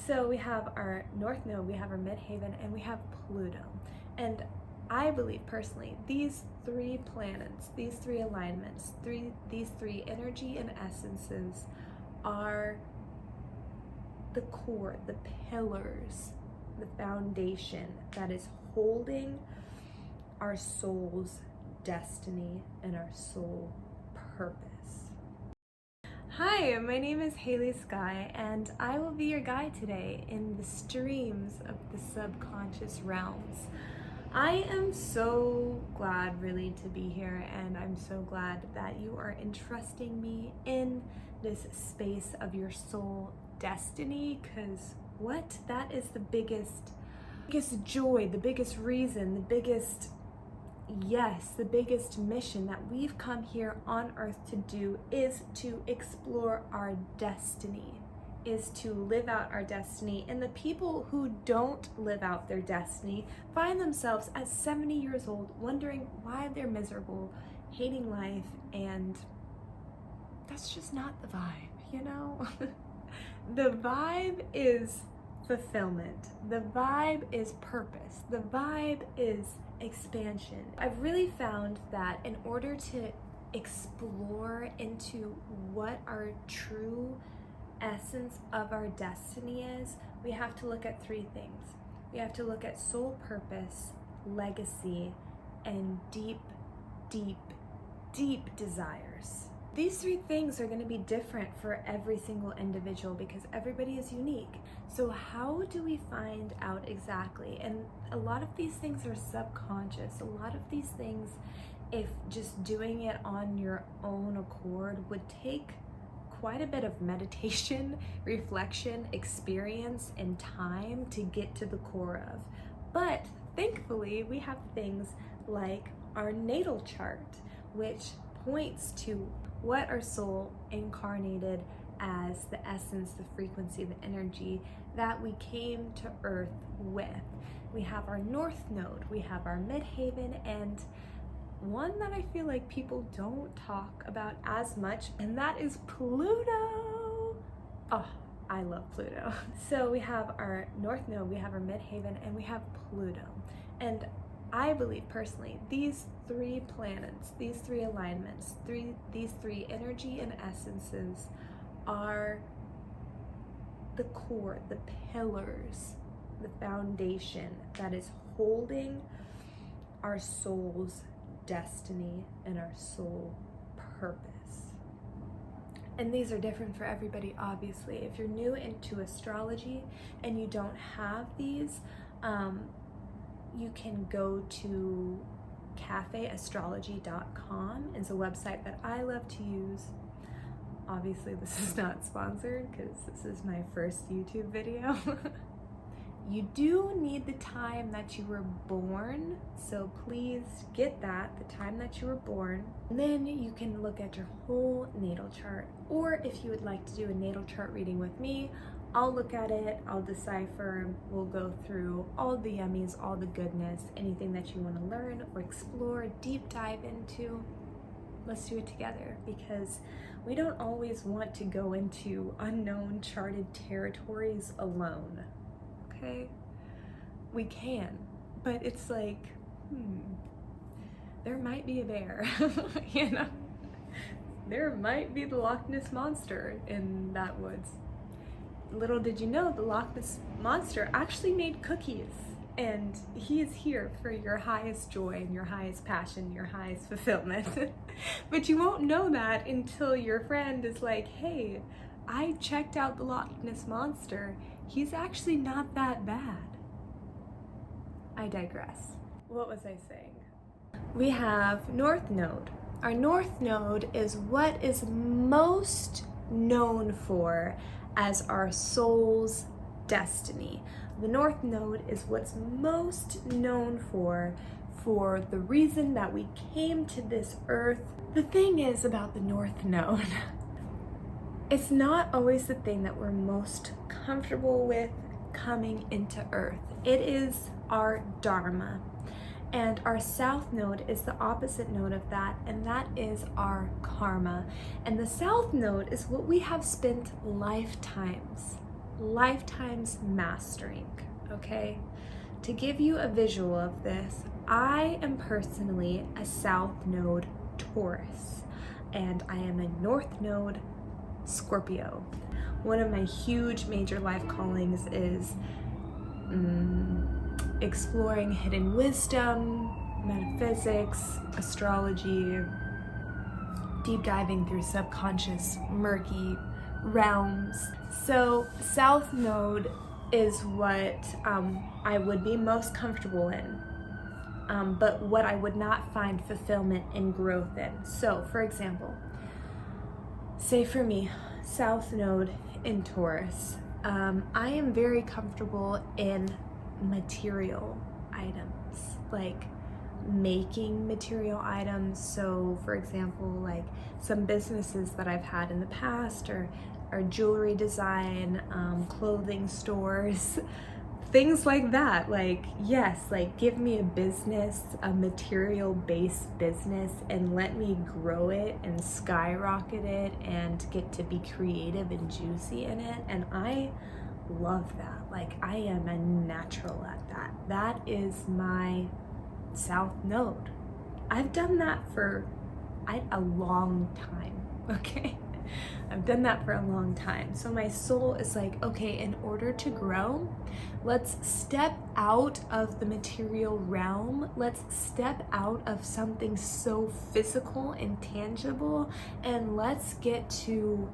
So we have our North Node, we have our Midheaven, and we have Pluto. And I believe personally, these three planets, these three alignments, these three energy and essences are the core, the pillars, the foundation that is holding our soul's destiny and our soul purpose. Hi, my name is Haley Sky, and I will be your guide today in the streams of the subconscious realms. I am so glad really to be here, and I'm so glad that you are entrusting me in this space of your soul destiny, because that is the biggest joy, the biggest reason, the biggest mission that we've come here on earth to do is to explore our destiny, is to live out our destiny. And the people who don't live out their destiny find themselves at 70 years old wondering why they're miserable, hating life, and that's just not the vibe, you know? The vibe is fulfillment. The vibe is purpose. The vibe is expansion. I've really found that in order to explore into what our true essence of our destiny is, we have to look at three things. We have to look at soul purpose, legacy, and deep desires. These three things are going to be different for every single individual because everybody is unique. So how do we find out exactly? And a lot of these things are subconscious. A lot of these things, if just doing it on your own accord, would take quite a bit of meditation, reflection, experience, and time to get to the core of. But thankfully, we have things like our natal chart, which points to what our soul incarnated as, the essence, the frequency, the energy that we came to earth with. We have our North Node, we have our Midheaven, and one that I feel like people don't talk about as much, and that is Pluto. Oh, I love Pluto. So we have our North Node, we have our Midheaven, and we have Pluto. And I believe personally, these three planets, these three alignments, these three energy and essences are the core, the pillars, the foundation that is holding our soul's destiny and our soul purpose. And these are different for everybody, obviously. If you're new into astrology and you don't have these, you can go to cafeastrology.com. It's a website that I love to use. Obviously, this is not sponsored because this is my first YouTube video. You do need the time that you were born, so please get that, the time that you were born. And then you can look at your whole natal chart. Or if you would like to do a natal chart reading with me, I'll look at it, I'll decipher, we'll go through all the yummies, all the goodness, anything that you want to learn or explore, deep dive into. Let's do it together, because we don't always want to go into unknown charted territories alone. Okay? We can, but it's like, there might be a bear, you know? There might be the Loch Ness Monster in that woods. Little did you know, the Loch Ness Monster actually made cookies, and he is here for your highest joy and your highest passion, your highest fulfillment. But you won't know that until your friend is like, hey, I checked out the Loch Ness Monster. He's actually not that bad. I digress. What was I saying? We have North Node. Our North Node is what is most known for as our soul's destiny. The North Node is what's most known for the reason that we came to this earth. The thing is about the North Node, it's not always the thing that we're most comfortable with coming into earth. It is our dharma. And our South Node is the opposite node of that, and that is our karma. And the South Node is what we have spent lifetimes lifetimes mastering, okay? To give you a visual of this, I am personally a South Node Taurus, and I am a North Node Scorpio. One of my huge major life callings is exploring hidden wisdom, metaphysics, astrology, deep diving through subconscious, murky realms. So South Node is what I would be most comfortable in, but what I would not find fulfillment and growth in. So for example, say for me, South Node in Taurus, I am very comfortable in material items, like making material items. So for example, like some businesses that I've had in the past are jewelry design, clothing stores, things like that. Like, yes, like give me a business, a material based business, and let me grow it and skyrocket it and get to be creative and juicy in it. And I love that. Like, I am a natural at that. That is my South Node. I've done that for a long time, okay? I've done that for a long time. So my soul is like, okay, in order to grow, let's step out of the material realm. Let's step out of something so physical and tangible, and let's get to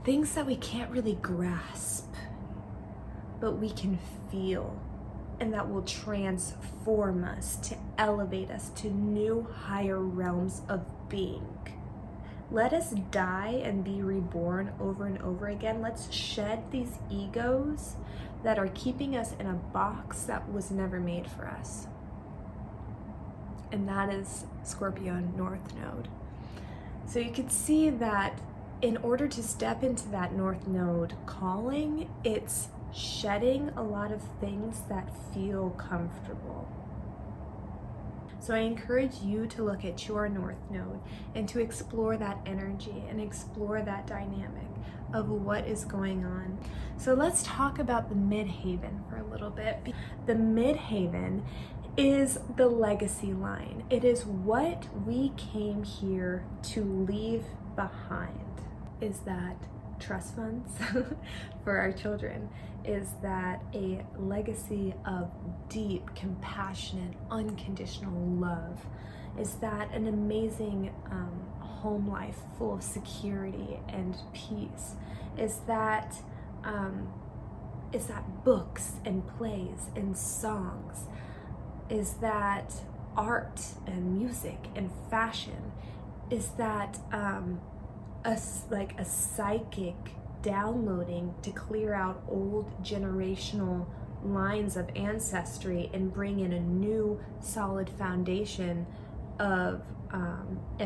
things that we can't really grasp, but we can feel, and that will transform us to elevate us to new, higher realms of being. Let us die and be reborn over and over again. Let's shed these egos that are keeping us in a box that was never made for us. And that is Scorpio North Node. So you can see that in order to step into that North Node calling, it's shedding a lot of things that feel comfortable. So I encourage you to look at your North Node and to explore that energy and explore that dynamic of what is going on. So let's talk about the Midheaven for a little bit. The Midheaven is the legacy line. It is what we came here to leave behind. Is that trust funds for our children? Is that a legacy of deep, compassionate, unconditional love? Is that an amazing home life full of security and peace? Is that books and plays and songs? Is that art and music and fashion? Is that a psychic downloading to clear out old generational lines of ancestry and bring in a new solid foundation of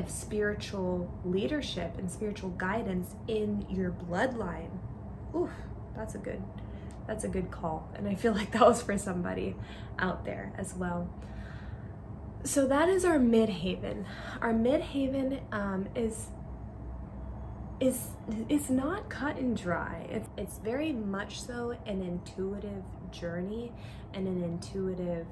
spiritual leadership and spiritual guidance in your bloodline? Oof, that's a good call, and I feel like that was for somebody out there as well. So that is our Midheaven. Our Midheaven is not cut and dry. It's very much so an intuitive journey and an intuitive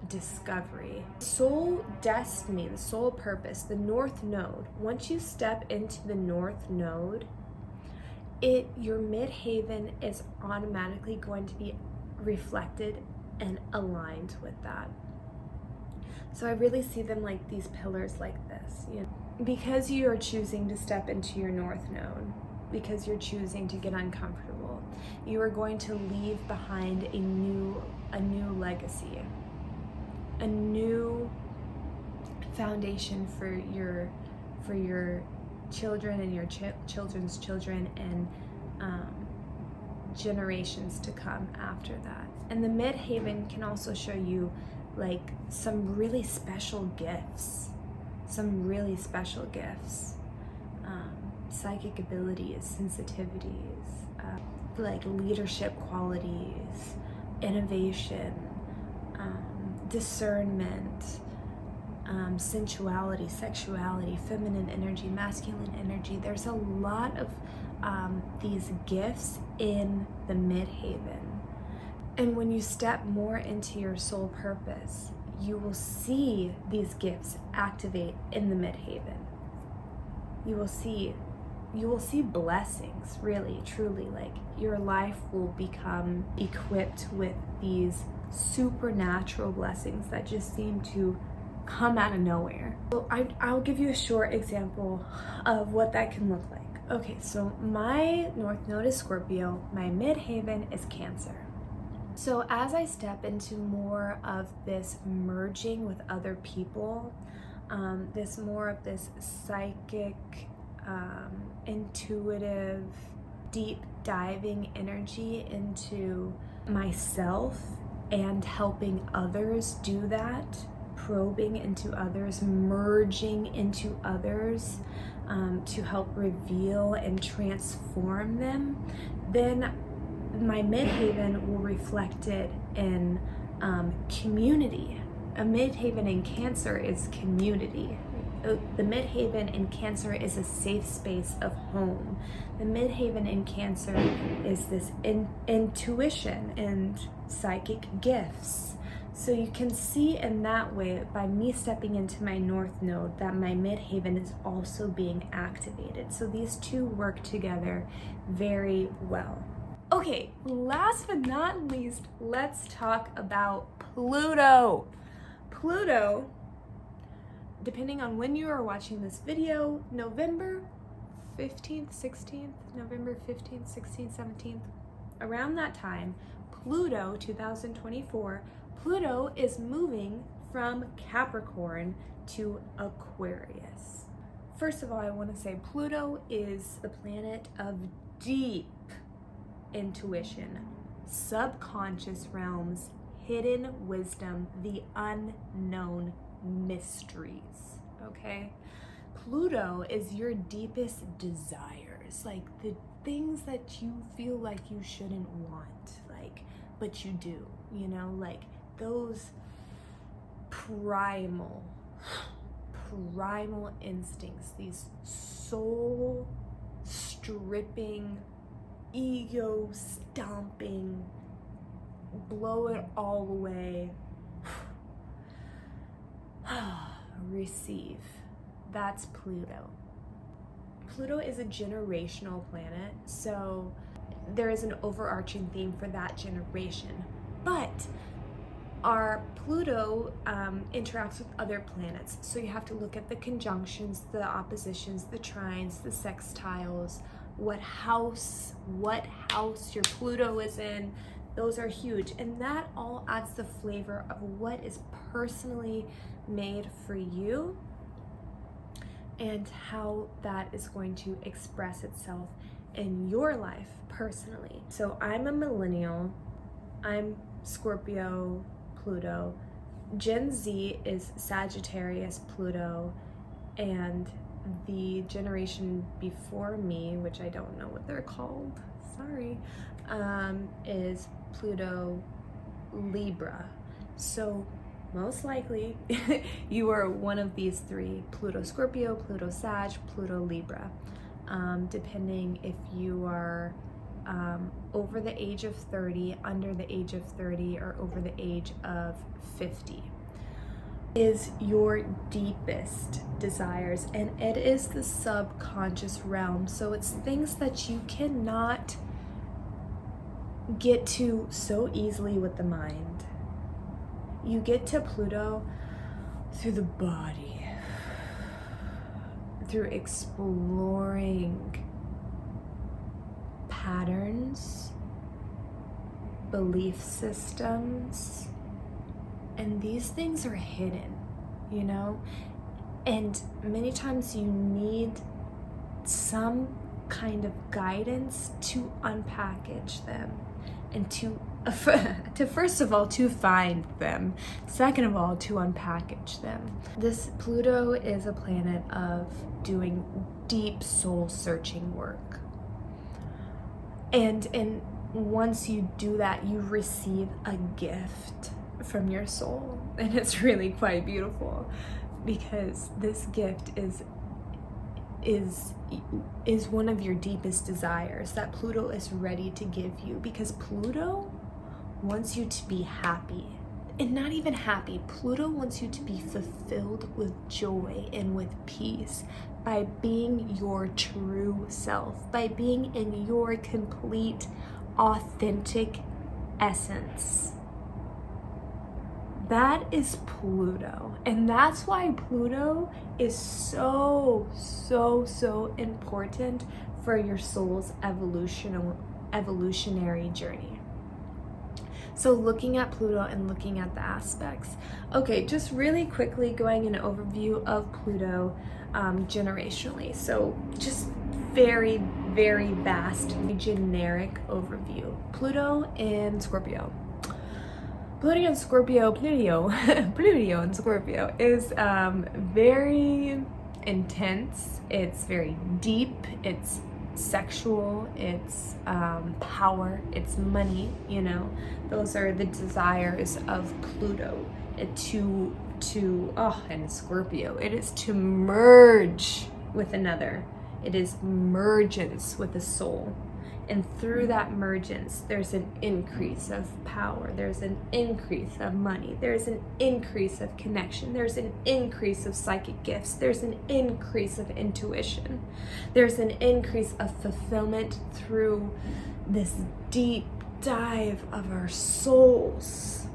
discovery. Soul destiny, the soul purpose, the North Node. Once you step into the North Node, your Midheaven is automatically going to be reflected and aligned with that. So I really see them like these pillars like this, you know? Because you are choosing to step into your North Node, because you're choosing to get uncomfortable, you are going to leave behind a new legacy, a new foundation for your children and your children's children and generations to come after that. And the Midheaven can also show you like some really special gifts. Psychic abilities, sensitivities, like leadership qualities, innovation, discernment, sensuality, sexuality, feminine energy, masculine energy. There's a lot of these gifts in the midheaven. And when you step more into your soul purpose, you will see these gifts activate in the midheaven. You will see blessings, really, truly. Like, your life will become equipped with these supernatural blessings that just seem to come out of nowhere. So I'll give you a short example of what that can look like. Okay, so my North Node is Scorpio, my midheaven is Cancer. So as I step into more of this merging with other people, this more of this psychic, intuitive, deep diving energy into myself and helping others do that, probing into others, merging into others, to help reveal and transform them, then my midheaven will reflect it in community. A midheaven in Cancer is community. The midheaven in Cancer is a safe space of home. The midheaven in Cancer is this intuition and psychic gifts. So you can see in that way, by me stepping into my North Node, that my midheaven is also being activated. So these two work together very well. Okay, last but not least, let's talk about Pluto. Pluto, depending on when you are watching this video, November 15th, 16th, November 15th, 16th, 17th, around that time, Pluto, 2024, Pluto is moving from Capricorn to Aquarius. First of all, I want to say Pluto is the planet of deep intuition, subconscious realms, hidden wisdom, the unknown mysteries, okay? Pluto is your deepest desires, like the things that you feel like you shouldn't want, like, but you do, you know, like those primal instincts, these soul stripping, ego stomping, blow it all away, receive. That's Pluto. Pluto is a generational planet, so there is an overarching theme for that generation. But our Pluto interacts with other planets, so you have to look at the conjunctions, the oppositions, the trines, the sextiles, what house your Pluto is in. Those are huge, and that all adds the flavor of what is personally made for you and how that is going to express itself in your life personally. So I'm a millennial, I'm Scorpio, Pluto. Gen Z is Sagittarius, Pluto, and the generation before me, which I don't know what they're called, sorry, is Pluto, Libra. So most likely you are one of these three: Pluto Scorpio, Pluto Sag, Pluto Libra, depending if you are over the age of 30, under the age of 30, or over the age of 50. Is your deepest desires, and it is the subconscious realm. So it's things that you cannot get to so easily with the mind. You get to Pluto through the body, through exploring patterns, belief systems, and these things are hidden, you know? And many times you need some kind of guidance to unpackage them and to first of all, to find them. Second of all, to unpackage them. This Pluto is a planet of doing deep soul searching work. And once you do that, you receive a gift from your soul. And it's really quite beautiful, because this gift is is one of your deepest desires that Pluto is ready to give you, because Pluto wants you to be happy. And not even happy, Pluto wants you to be fulfilled with joy and with peace by being your true self, by being in your complete, authentic essence. That is Pluto. And that's why Pluto is so important for your soul's evolutionary journey. So looking at Pluto and looking at the aspects. Okay, just really quickly going an overview of Pluto generationally. So just very vast, generic overview. Pluto in Scorpio. Pluto in Scorpio is very intense. It's very deep. It's sexual. It's power. It's money. You know, those are the desires of Pluto. And Scorpio, it is to merge with another. It is mergence with a soul. And through that mergence, there's an increase of power. There's an increase of money. There's an increase of connection. There's an increase of psychic gifts. There's an increase of intuition. There's an increase of fulfillment through this deep dive of our souls.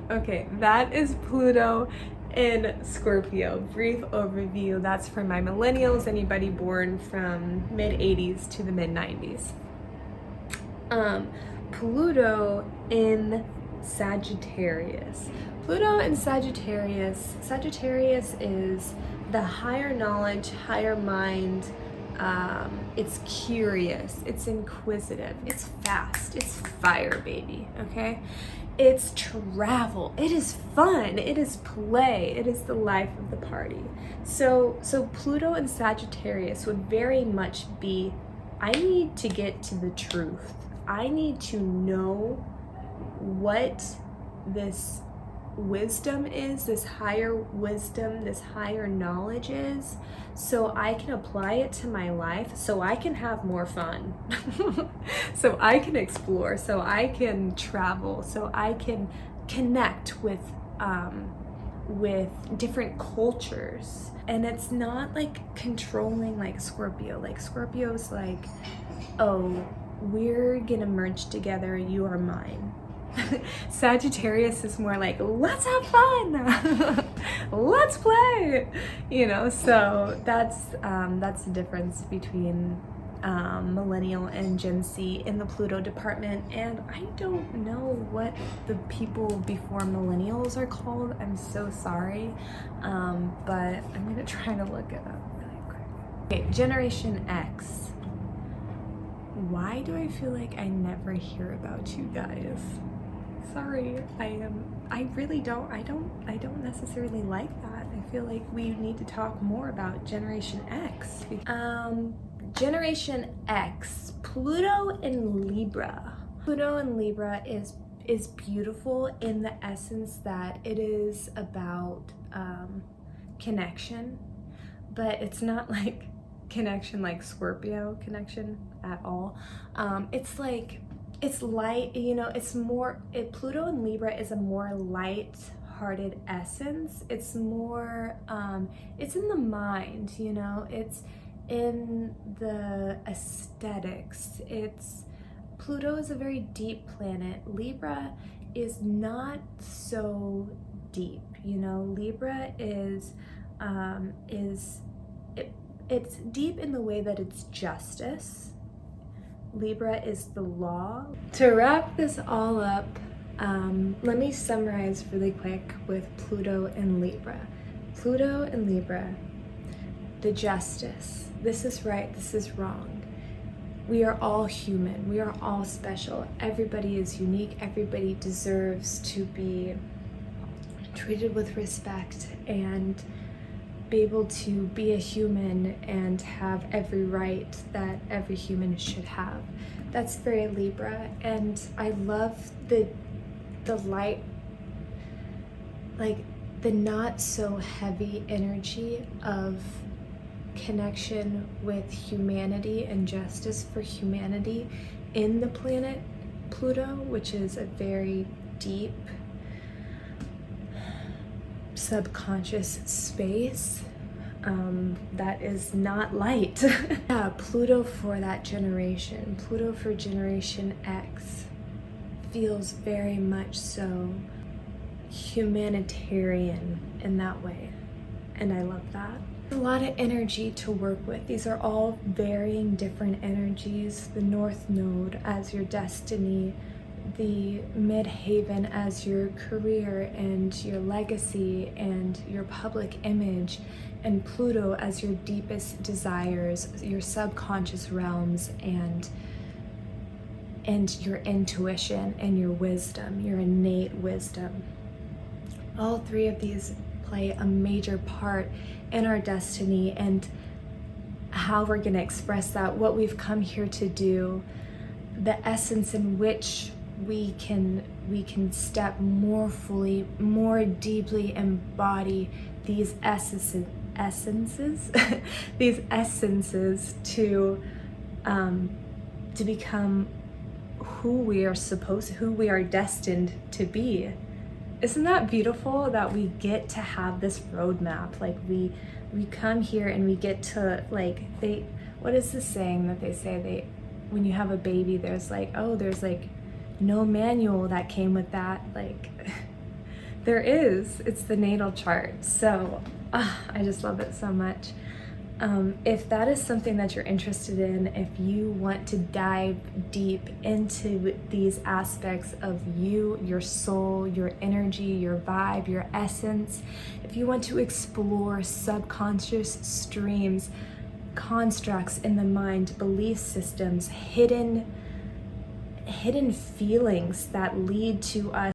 Okay, that is Pluto in Scorpio. Brief overview. That's for my millennials, anybody born from mid-80s to the mid-90s. Pluto in Sagittarius. Pluto in Sagittarius. Sagittarius is the higher knowledge, higher mind. It's curious, it's inquisitive, it's fast, it's fire, baby, okay? It's travel, it is fun, it is play, it is the life of the party. So Pluto and Sagittarius would very much be, I need to get to the truth. I need to know what this wisdom is, this higher wisdom, this higher knowledge is, so I can apply it to my life, so I can have more fun, so I can explore, so I can travel, so I can connect with different cultures. And it's not like controlling like Scorpio. Like Scorpio's like, oh, we're gonna merge together, you are mine. Sagittarius is more like, let's have fun, let's play, you know. So that's the difference between millennial and Gen Z in the Pluto department. And I don't know what the people before millennials are called, I'm so sorry, but I'm gonna try to look it up really quick. Okay, Generation X. Why do I feel like I never hear about you guys? Sorry, I really don't necessarily like that. I feel like we need to talk more about Generation X. Generation X, Pluto in Libra. Pluto in Libra is beautiful in the essence that it is about connection, but it's not like connection like Scorpio connection at all. It's like, it's light, you know, it's more, Pluto in Libra is a more light-hearted essence. It's more, it's in the mind, you know, it's in the aesthetics. Pluto is a very deep planet. Libra is not so deep, you know. Libra is it's deep in the way that it's justice. Libra is the law. To wrap this all up, let me summarize really quick with Pluto and Libra. Pluto and Libra, the justice. This is right, this is wrong. We are all human, we are all special. Everybody is unique, everybody deserves to be treated with respect and be able to be a human and have every right that every human should have. That's very Libra, and I love the light, like the not so heavy energy of connection with humanity and justice for humanity in the planet Pluto, which is a very deep subconscious space that is not light. Yeah, Pluto for that generation, Pluto for Generation X, feels very much so humanitarian in that way, and I love that. A lot of energy to work with. These are all varying different energies. The North Node as your destiny, the Midheaven as your career and your legacy and your public image, and Pluto as your deepest desires, your subconscious realms, and your intuition and your wisdom, your innate wisdom. All three of these play a major part in our destiny and how we're going to express that, what we've come here to do, the essence in which we can step more fully, more deeply embody these essences these essences to become who we are destined to be. Isn't that beautiful that we get to have this roadmap? Like we come here and we get to, like, what is the saying that they say, when you have a baby, there's no manual that came with that. Like there is, it's the natal chart. So I just love it so much. If that is something that you're interested in, if you want to dive deep into these aspects of you, your soul, your energy, your vibe, your essence, if you want to explore subconscious streams, constructs in the mind, belief systems, hidden feelings that lead to us